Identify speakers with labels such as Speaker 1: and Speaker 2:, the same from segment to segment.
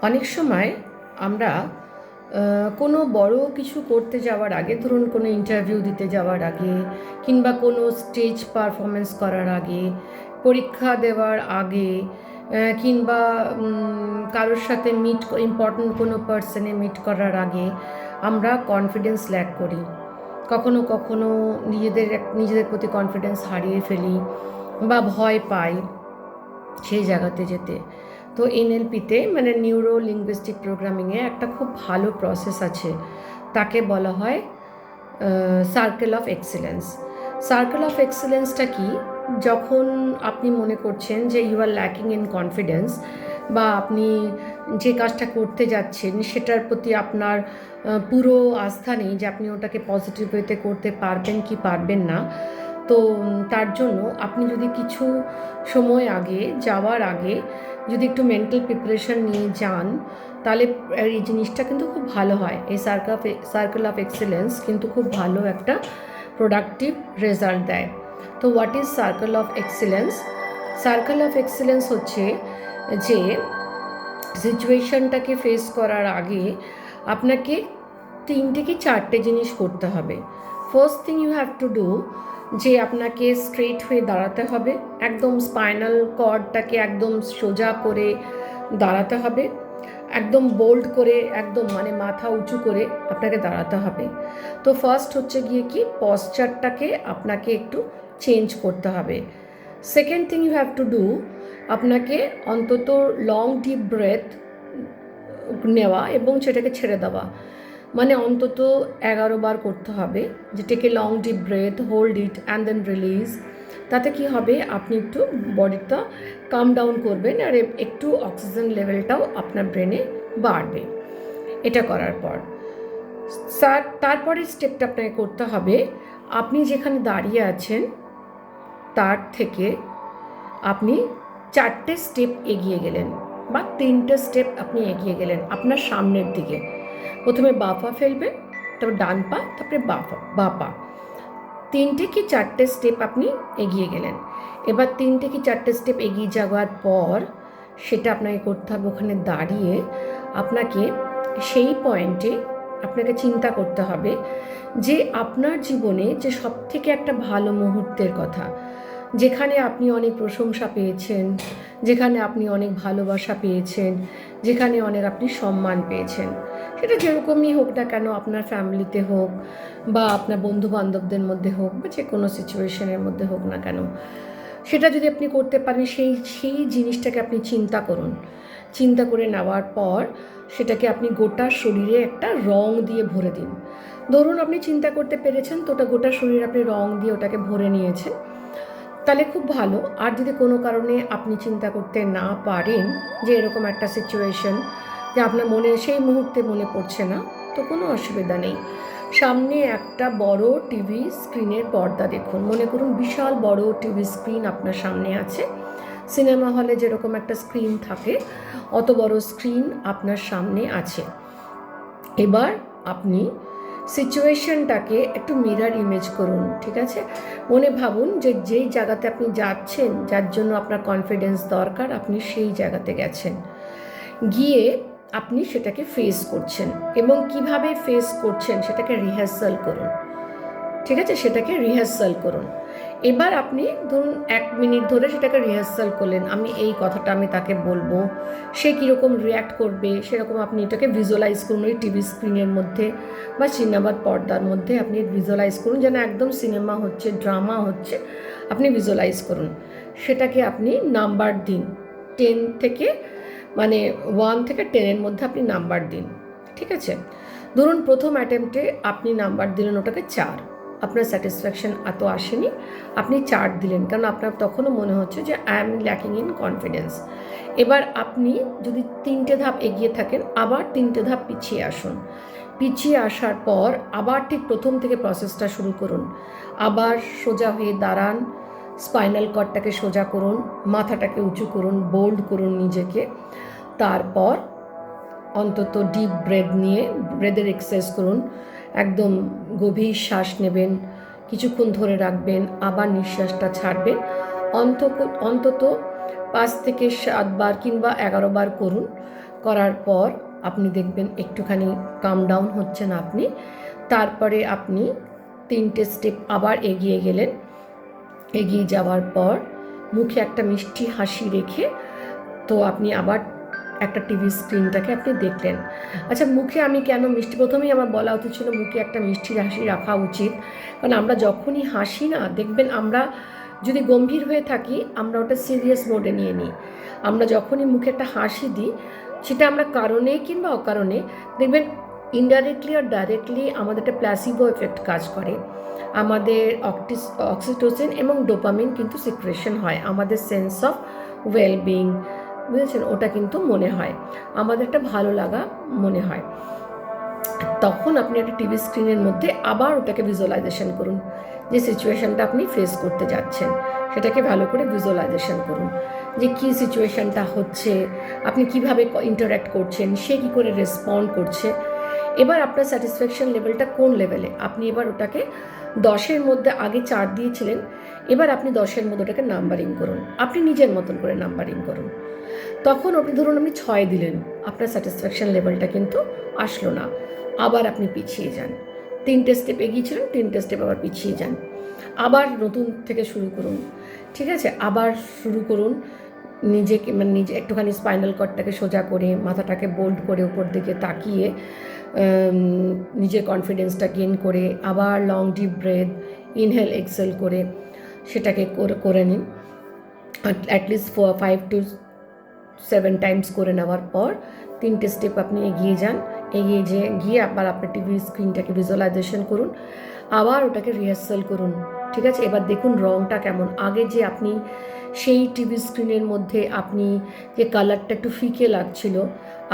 Speaker 1: অনেক সময় আমরা কোনো বড় কিছু করতে যাওয়ার আগে, ধরুন কোনো ইন্টারভিউ দিতে যাওয়ার আগে, কিংবা কোনো স্টেজ পারফরমেন্স করার আগে, পরীক্ষা দেওয়ার আগে, কিংবা কারোর সাথে ইম্পর্ট্যান্ট কোনো পার্সনে মিট করার আগে আমরা কনফিডেন্স ল্যাক করি। কখনো কখনো নিজেদের প্রতি কনফিডেন্স হারিয়ে ফেলি বা ভয় পাই সেই জায়গাতে যেতে। তো এনএলপিতে মানে নিউরো লিঙ্গুইস্টিক প্রোগ্রামিংয়ে একটা খুব ভালো প্রসেস আছে, তাকে বলা হয় circle of excellence. Circle of এক্সেলেন্সটা কি? যখন আপনি মনে করছেন যে you are lacking in confidence, বা আপনি যে কাজটা করতে যাচ্ছেন সেটার প্রতি আপনার পুরো আস্থা নেই যে আপনি ওটাকে পজিটিভ ওয়েতে করতে পারবেন কি পারবেন না, তো তার জন্য আপনি যদি কিছু সময় আগে যাওয়ার আগে যদি একটু মেন্টাল প্রিপারেশন নিয়ে যান, তাহলে এই জিনিসটা কিন্তু খুব ভালো হয়। এই সার্কেল অফ এক্সেলেন্স কিন্তু খুব ভালো একটা প্রোডাক্টিভ রেজাল্ট দেয়। তো what is circle of excellence? Circle of excellence হচ্ছে যে সিচুয়েশনটাকে ফেস করার আগে আপনাকে 3 কি 4টে জিনিস করতে হবে। First thing you have to do, যে আপনাকে স্ট্রেট হয়ে দাঁড়াতে হবে, একদম স্পাইনাল কর্ডটাকে একদম সোজা করে দাঁড়াতে হবে, একদম বোল্ড করে, একদম মানে মাথা উঁচু করে আপনাকে দাঁড়াতে হবে। তো ফার্স্ট হচ্ছে গিয়ে কি, পশ্চারটাকে আপনাকে একটু চেঞ্জ করতে হবে। Second thing you have to do, আপনাকে অন্তত লং ডিপ ব্রেথ নেওয়া এবং সেটাকে ছেড়ে দেওয়া, মানে অন্তত 11 বার করতে হবে, যেটাকে long deep breath, hold it and then release. তাতে কি হবে, আপনি একটু বডিটা কাম ডাউন করবেন আর একটু অক্সিজেন লেভেলটাও আপনার ব্রেনে বাড়বে। এটা করার পর তারপরের স্টেপটা আপনাকে করতে হবে, আপনি যেখানে দাঁড়িয়ে আছেন তার থেকে আপনি 4টে স্টেপ এগিয়ে গেলেন বা 3টে স্টেপ আপনি এগিয়ে গেলেন আপনার সামনের দিকে। প্রথমে বাঁ পা ফেলবেন, তারপর ডান পা, তারপরে বাঁ পা। 3টে কি 4টে স্টেপ আপনি এগিয়ে গেলেন। এবার 3টে কি 4টে স্টেপ এগিয়ে যাওয়ার পর সেটা আপনাকে করতে হবে, ওখানে দাঁড়িয়ে আপনাকে সেই পয়েন্টে আপনাকে চিন্তা করতে হবে যে আপনার জীবনে যে সবথেকে একটা ভালো মুহূর্তের কথা, যেখানে আপনি অনেক প্রশংসা পেয়েছেন, যেখানে আপনি অনেক ভালোবাসা পেয়েছেন, যেখানে অনেক আপনি সম্মান পেয়েছেন, সেটা যেরকমই হোক না কেন, আপনার ফ্যামিলিতে হোক বা আপনার বন্ধু বান্ধবদের মধ্যে হোক বা যে কোনো সিচুয়েশনের মধ্যে হোক না কেন, সেটা যদি আপনি করতে পারেন, সেই জিনিসটাকে আপনি চিন্তা করুন। চিন্তা করে নেওয়ার পর সেটাকে আপনি গোটা শরীরে একটা রং দিয়ে ভরে দিন। ধরুন আপনি চিন্তা করতে পেরেছেন, তো ওটা গোটা শরীরে আপনি রং দিয়ে ওটাকে ভরে নিয়েছেন, তাহলে খুব ভালো। আর যদি কোনো কারণে আপনি চিন্তা করতে না পারেন, যে এরকম একটা সিচুয়েশন যে আপনার মনে সেই মুহূর্তে মনে পড়ছে না, তো কোনো অসুবিধা নেই। সামনে একটা বড় টিভি স্ক্রিনের পর্দা দেখুন, মনে করুন বিশাল বড় টিভি স্ক্রিন আপনার সামনে আছে। সিনেমা হলে যেরকম একটা স্ক্রিন থাকে, অত বড় স্ক্রিন আপনার সামনে আছে। এবার আপনি সিচুয়েশনটাকে একটু মিরর ইমেজ করুন, ঠিক আছে? মনে ভাবুন যে যেই জায়গাতে আপনি যাচ্ছেন, যার জন্য আপনার কনফিডেন্স দরকার, আপনি সেই জায়গাতে গেছেন, গিয়ে আপনি সেটাকে ফেস করছেন এবং কিভাবে ফেস করছেন সেটাকে রিহার্সাল করুন, ঠিক আছে? সেটাকে রিহার্সাল করুন। এবার আপনি ধরুন 1 মিনিট ধরে সেটাকে রিহার্সাল করলেন, আমি এই কথাটা আমি তাকে বলবো, সে কীরকম রিয়্যাক্ট করবে সেরকম আপনি এটাকে ভিজুয়ালাইজ করুন। ওই টিভি স্ক্রিনের মধ্যে বা সিনেমার পর্দার মধ্যে আপনি ভিজুয়ালাইজ করুন, যেন একদম সিনেমা হচ্ছে, ড্রামা হচ্ছে, আপনি ভিজুয়ালাইজ করুন। সেটাকে আপনি নাম্বার দিন, 10 থেকে মানে 1 থেকে 10-এর মধ্যে আপনি নাম্বার দিন, ঠিক আছে? ধরুন প্রথম অ্যাটেম্পটে আপনি নাম্বার দিলেন ওটাকে 4, আপনার স্যাটিসফ্যাকশন এত আসেনি, আপনি 4 দিলেন, কারণ আপনার তখনও মনে হচ্ছে যে I am lacking in confidence. এবার আপনি যদি 3টে ধাপ এগিয়ে থাকেন, আবার 3টে ধাপ পিছিয়ে আসুন। পিছিয়ে আসার পর আবার ঠিক প্রথম থেকে প্রসেসটা শুরু করুন। আবার সোজা হয়ে দাঁড়ান, স্পাইনাল কর্ডটাকে সোজা করুন, মাথাটাকে উঁচু করুন, বোল্ড করুন নিজেকে। তারপর অন্তত ডিপ ব্রেথ নিয়ে ব্রেথের এক্সারসাইজ করুন, একদম গভীর শ্বাস নেবেন, কিছুক্ষণ ধরে রাখবেন, আবার নিঃশ্বাসটা ছাড়বেন। অন্তত 5 থেকে 7 বার কিংবা 11 বার করুন। করার পর আপনি দেখবেন একটুখানি কাম ডাউন হচ্ছেন আপনি। তারপরে আপনি 3টে স্টেপ আবার এগিয়ে গেলেন। এগিয়ে যাওয়ার পর মুখে একটা মিষ্টি হাসি রেখে তো আপনি আবার একটা টিভি স্ক্রিনটাকে আপনি দেখলেন। আচ্ছা, মুখে আমি কেন মিষ্টি, প্রথমেই আমার বলা উচিত ছিল মুখে একটা মিষ্টি হাসি রাখা উচিত, কারণ আমরা যখনই হাসি না, দেখবেন আমরা যদি গম্ভীর হয়ে থাকি আমরা ওটা সিরিয়াস মোডে নিয়ে নিই। আমরা যখনই মুখে একটা হাসি দিই, সেটা আমরা কারণে কিংবা অকারণে দেখবেন ইনডাইরেক্টলি আর ডাইরেক্টলি আমাদের একটা প্ল্যাসিবো এফেক্ট কাজ করে। আমাদের অক্সিটোসিন এবং ডোপামিন কিন্তু সিক্রেশন হয়, আমাদের সেন্স অফ ওয়েলবিং, বুঝেছেন, ওটা কিন্তু মনে হয়, আমাদের একটা ভালো লাগা মনে হয়। তখন আপনি একটা টিভি স্ক্রিনের মধ্যে আবার ওটাকে ভিজুয়ালাইজেশন করুন, যে সিচুয়েশানটা আপনি ফেস করতে যাচ্ছেন সেটাকে ভালো করে ভিজুয়ালাইজেশন করুন, যে কী সিচুয়েশানটা হচ্ছে, আপনি কিভাবে ইন্টারাক্ট করছেন, সে কী করে রেসপন্ড করছে। এবার আপনার স্যাটিসফ্যাকশন লেভেলটা কোন লেভেলে, আপনি এবার ওটাকে 10-এর মধ্যে আগে 4 দিয়েছিলেন, এবার আপনি 10-এর মধ্যে ওটাকে নাম্বারিং করুন, আপনি নিজের মতন করে নাম্বারিং করুন। তখন আপনি ধরুন আপনি 6 দিলেন, আপনার স্যাটিসফ্যাকশন লেভেলটা কিন্তু আসলো না, আবার আপনি পিছিয়ে যান। 3টে স্টেপ এগিয়েছিলেন, 3টে স্টেপ আবার পিছিয়ে যান, আবার নতুন থেকে শুরু করুন। ঠিক আছে, আবার শুরু করুন। নিজেকে নিজে একটুখানি স্পাইনাল কর্ডটাকে সোজা করে, মাথাটাকে বোল্ড করে উপর দিকে তাকিয়ে নিজের কনফিডেন্সটা গেইন করে আবার long deep breadth, inhale exhale করে সেটাকে করে নিন। অ্যাটলিস্ট 5 to 7 টাইমস করে নেওয়ার পর 3টে স্টেপ আপনি এগিয়ে যান। এগিয়ে গিয়ে আবার আপনার টিভি স্ক্রিনটাকে ভিজুয়ালাইজেশন করুন, আবার ওটাকে রিহার্সাল করুন। ঠিক আছে, এবার দেখুন রঙটা কেমন। আগে যে আপনি সেই টিভি স্ক্রিনের মধ্যে আপনি যে কালারটা একটু ফিকে লাগছিল,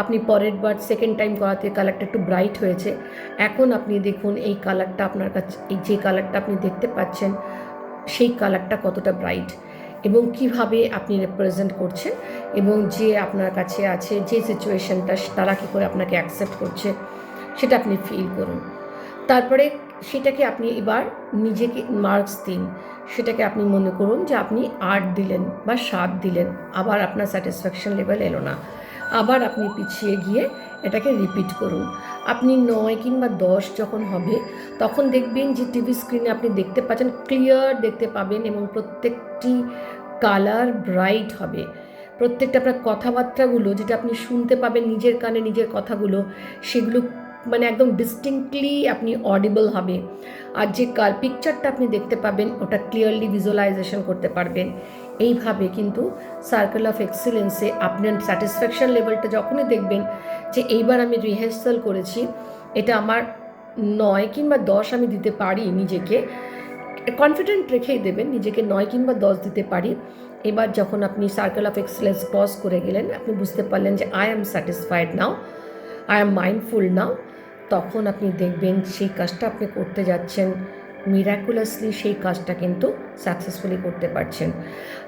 Speaker 1: আপনি পরের বার সেকেন্ড টাইম করাতে কালারটা একটু ব্রাইট হয়েছে। এখন আপনি দেখুন এই কালারটা আপনার কাছে, এই যে কালারটা আপনি দেখতে পাচ্ছেন সেই কালারটা কতটা ব্রাইট এবং কিভাবে আপনি রিপ্রেজেন্ট করছেন, এবং যে আপনার কাছে আছে যে সিচুয়েশনটা তারা কী করে আপনাকে অ্যাকসেপ্ট করছে সেটা আপনি ফিল করুন। তারপরে সেটাকে আপনি এবার নিজেকে মার্কস দিন, সেটাকে আপনি মনে করুন যে আপনি 8 দিলেন বা 7 দিলেন, আবার আপনার স্যাটিসফ্যাকশন লেভেল এলো না, আবার আপনি পিছিয়ে গিয়ে এটাকে রিপিট করুন। আপনি 9 কিংবা 10 যখন হবে তখন দেখবেন যে টিভি স্ক্রিনে আপনি দেখতে পাচ্ছেন, ক্লিয়ার দেখতে পাবেন এবং প্রত্যেকটি কালার ব্রাইট হবে। প্রত্যেকটা আপনার কথাবার্তাগুলো যেটা আপনি শুনতে পাবেন নিজের কানে, নিজের কথাগুলো, সেগুলো একদম ডিস্টিংক্টলি আপনি অডিবল হবে। আর যে পিকচারটা আপনি দেখতে পাবেন ওটা ক্লিয়ারলি ভিজুয়ালাইজেশন করতে পারবেন। এইভাবে কিন্তু সার্কেল অফ এক্সিলেন্সে আপনার স্যাটিসফ্যাকশন লেভেলটা যখনই দেখবেন যে এইবার আমি রিহার্সাল করেছি, এটা আমার 9 কিংবা 10 আমি দিতে পারি, নিজেকে কনফিডেন্ট রেখেই দেবেন নিজেকে 9 কিংবা 10 দিতে পারি। এবার যখন আপনি সার্কেল অফ এক্সিলেন্স ক্রস করে গেলেন, আপনি বুঝতে পারলেন যে I am satisfied now, I am mindful now, তখন আপনি দেখবেন সেই কাজটা আপনি করতে যাচ্ছেন, মিরাকুলাসলি সেই কাজটা কিন্তু সাকসেসফুলি করতে পারছেন।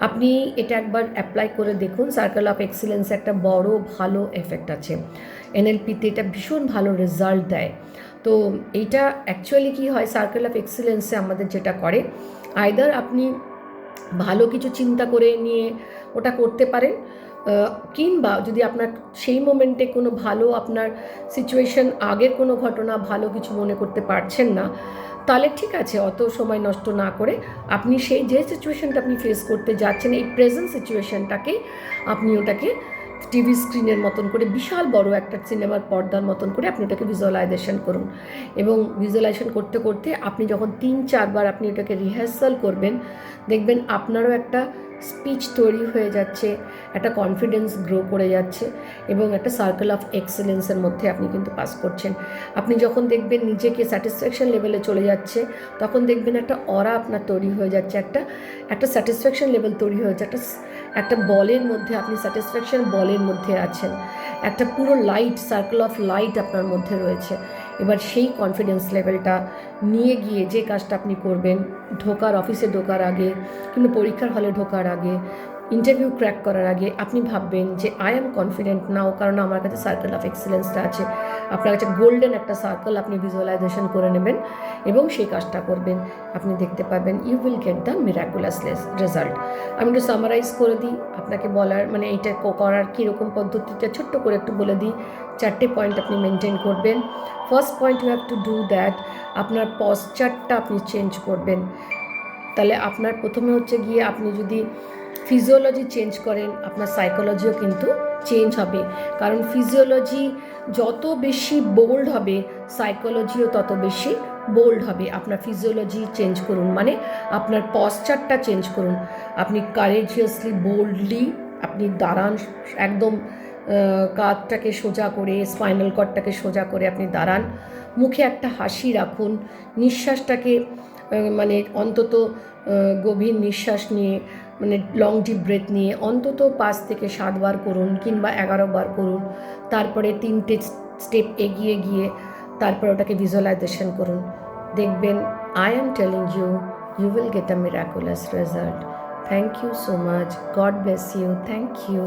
Speaker 1: আপনি এটা একবার অ্যাপ্লাই করে দেখুন। সার্কেল অফ এক্সিলেন্স একটা বড় ভালো এফেক্ট আছে, এনএলপিতে এটা ভীষণ ভালো রেজাল্ট দেয়। তো এইটা অ্যাকচুয়ালি কী হয়, সার্কেল অফ এক্সিলেন্সে আমাদের যেটা করে, আইদার আপনি ভালো কিছু চিন্তা করে নিয়ে ওটা করতে পারেন, কিংবা যদি আপনার সেই মোমেন্টে কোনো ভালো আপনার সিচুয়েশন, আগের কোনো ঘটনা ভালো কিছু মনে করতে পারছেন না, তাহলে ঠিক আছে, অত সময় নষ্ট না করে আপনি সেই যে সিচুয়েশনটা আপনি ফেস করতে যাচ্ছেন, এই প্রেজেন্ট সিচুয়েশনটাকেই আপনি ওটাকে টিভি স্ক্রিনের মতন করে, বিশাল বড় একটা সিনেমার পর্দার মতন করে আপনি ওটাকে ভিজুয়ালাইজেশন করুন। এবং ভিজুয়ালাইজেশন করতে করতে আপনি যখন 3-4 বার আপনি ওটাকে রিহার্সাল করবেন, দেখবেন আপনারও একটা স্পিচ তৈরি হয়ে যাচ্ছে, একটা কনফিডেন্স গ্রো করে যাচ্ছে এবং একটা সার্কেল অফ এক্সেলেন্সের মধ্যে আপনি কিন্তু পাস করছেন। আপনি যখন দেখবেন নিজেকে স্যাটিসফ্যাকশন লেভেলে চলে যাচ্ছে, তখন দেখবেন একটা অরা আপনার তৈরি হয়ে যাচ্ছে, একটা স্যাটিসফ্যাকশন লেভেল তৈরি হয়ে যাচ্ছে, একটা বলের মধ্যে, আপনি স্যাটিসফ্যাকশন বলের মধ্যে আছেন, একটা পুরো লাইট, সার্কেল অফ লাইট আপনার মধ্যে রয়েছে। এবার সেই কনফিডেন্স লেভেলটা নিয়ে গিয়ে যে কাজটা আপনি করবেন, অফিসে ঢোকার আগে কিংবা পরীক্ষার হলে ঢোকার আগে, ইন্টারভিউ ক্র্যাক করার আগে আপনি ভাববেন যে আই অ্যাম কনফিডেন্ট নাও, কারণ আমার কাছে সার্কেল অফ এক্সেলেন্সটা আছে। আপনার কাছে গোল্ডেন একটা সার্কেল আপনি ভিজুয়ালাইজেশন করে নেবেন এবং সেই কাজটা করবেন, আপনি দেখতে পাবেন you will get the miraculous result. আমি একটু সামারাইজ করে দিই আপনাকে বলার, মানে এইটা করার কীরকম পদ্ধতিটা ছোট্ট করে একটু বলে দিই। 4টে পয়েন্ট আপনি মেনটেন করবেন। First point you have to do that, আপনার পশ্চারটা আপনি চেঞ্জ করবেন। তাহলে আপনার প্রথমে হচ্ছে গিয়ে আপনি যদি ফিজিওলজি চেঞ্জ করেন, আপনার সাইকোলজিও কিন্তু চেঞ্জ হবে, কারণ ফিজিওলজি যত বেশি বোল্ড হবে সাইকোলজিও তত বেশি বোল্ড হবে। আপনার ফিজিওলজি চেঞ্জ করুন, মানে আপনার পশ্চারটা চেঞ্জ করুন। আপনি কারেজিয়াসলি বোল্ডলি আপনি দাঁড়ান, একদম কাঁধটাকে সোজা করে, স্পাইনাল কর্ডটাকে সোজা করে আপনি দাঁড়ান, মুখে একটা হাসি রাখুন, নিঃশ্বাসটাকে মানে অন্তত গভীর নিঃশ্বাস নিয়ে, মানে লং ডিপ ব্রেথ নিয়ে অন্তত 5 থেকে 7 বার করুন কিংবা 11 বার করুন। তারপরে 3টে স্টেপ এগিয়ে গিয়ে তারপর ওটাকে ভিজুয়ালাইজেশন করুন। দেখবেন I am telling you, you will get a miraculous result. Thank you so much, God bless you, thank you.